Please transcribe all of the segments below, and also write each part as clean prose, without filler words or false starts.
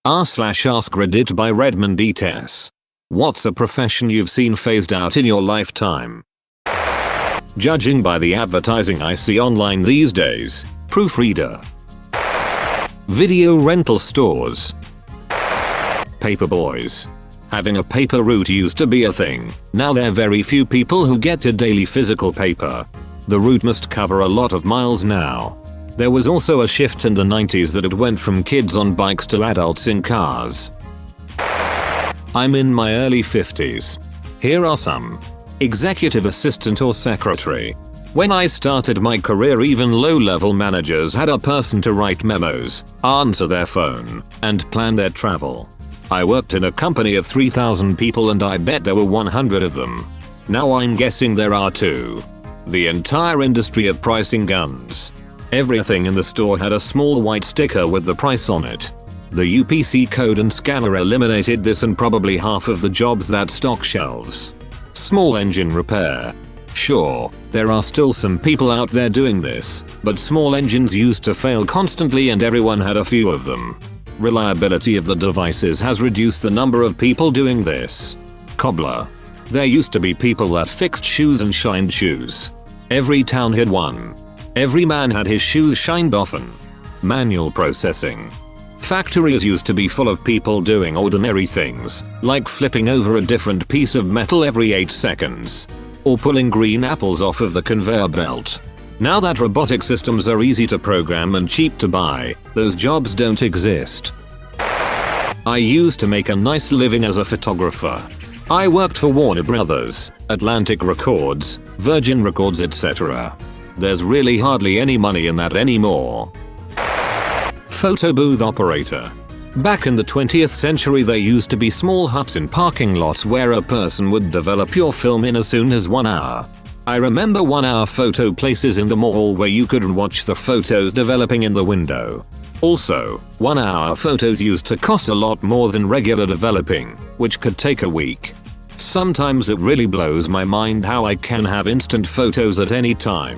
r/AskReddit by Redmond ETS. What's a profession you've seen phased out in your lifetime? Judging by the advertising I see online these days, proofreader, video rental stores, paper boys. Having a paper route used to be a thing. Now there are very few people who get to daily physical paper. The route must cover a lot of miles now. There was also a shift in the 90s that it went from kids on bikes to adults in cars. I'm in my early 50s. Here are some. Executive assistant or secretary. When I started my career, even low-level managers had a person to write memos, answer their phone, and plan their travel. I worked in a company of 3,000 people and I bet there were 100 of them. Now I'm guessing there are 2. The entire industry of pricing guns. Everything in the store had a small white sticker with the price on it. The UPC code and scanner eliminated this and probably half of the jobs that stock shelves. Small engine repair. Sure, there are still some people out there doing this, but small engines used to fail constantly and everyone had a few of them. Reliability of the devices has reduced the number of people doing this. Cobbler. There used to be people that fixed shoes and shined shoes. Every town had one. Every man had his shoes shined often. Manual processing. Factories used to be full of people doing ordinary things, like flipping over a different piece of metal every 8 seconds. Or pulling green apples off of the conveyor belt. Now that robotic systems are easy to program and cheap to buy, those jobs don't exist. I used to make a nice living as a photographer. I worked for Warner Brothers, Atlantic Records, Virgin Records, etc. There's really hardly any money in that anymore. Photo booth operator. Back in the 20th century there used to be small huts in parking lots where a person would develop your film in as soon as 1 hour. I remember 1-hour photo places in the mall where you could watch the photos developing in the window. Also, 1-hour photos used to cost a lot more than regular developing, which could take a week. Sometimes it really blows my mind how I can have instant photos at any time.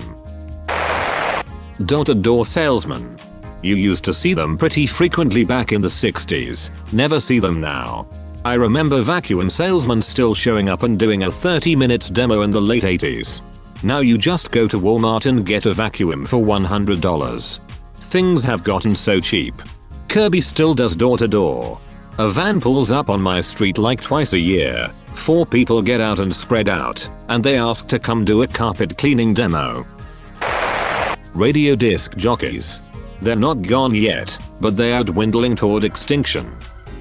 Door-to-door salesman. You used to see them pretty frequently back in the 60s, never see them now. I remember vacuum salesmen still showing up and doing a 30-minute demo in the late 80s. Now you just go to Walmart and get a vacuum for $100. Things have gotten so cheap. Kirby still does door-to-door. A van pulls up on my street like twice a year. 4 people get out and spread out, and they ask to come do a carpet cleaning demo. Radio disc jockeys. They're not gone yet, but they are dwindling toward extinction.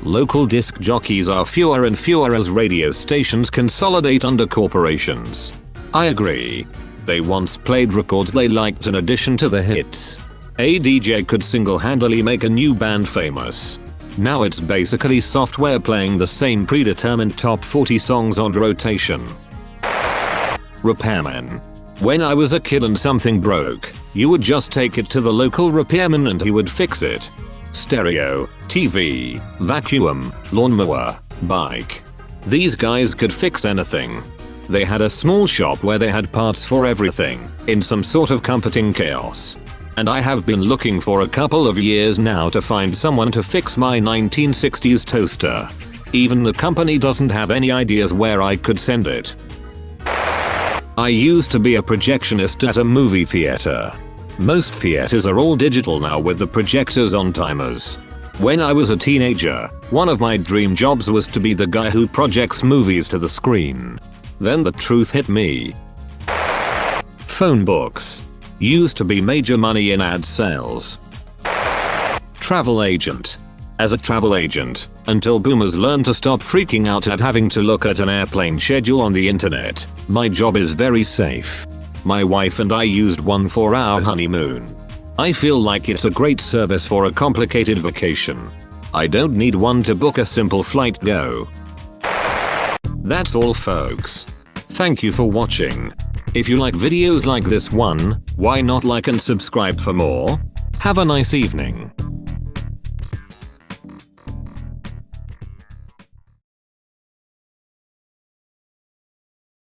Local disc jockeys are fewer and fewer as radio stations consolidate under corporations. I agree. They once played records they liked in addition to the hits. A DJ could single-handedly make a new band famous. Now it's basically software playing the same predetermined top 40 songs on rotation. Repairman. When I was a kid and something broke, you would just take it to the local repairman and he would fix it. Stereo, TV, vacuum, lawnmower, bike. These guys could fix anything. They had a small shop where they had parts for everything, in some sort of comforting chaos. And I have been looking for a couple of years now to find someone to fix my 1960s toaster. Even the company doesn't have any ideas where I could send it. I used to be a projectionist at a movie theater. Most theaters are all digital now with the projectors on timers. When I was a teenager, one of my dream jobs was to be the guy who projects movies to the screen. Then the truth hit me. Phone books. Used to be major money in ad sales. Travel agent. As a travel agent, until boomers learn to stop freaking out at having to look at an airplane schedule on the internet, my job is very safe. My wife and I used one for our honeymoon. I feel like it's a great service for a complicated vacation. I don't need one to book a simple flight go. That's all folks. Thank you for watching. If you like videos like this one, why not like and subscribe for more? Have a nice evening.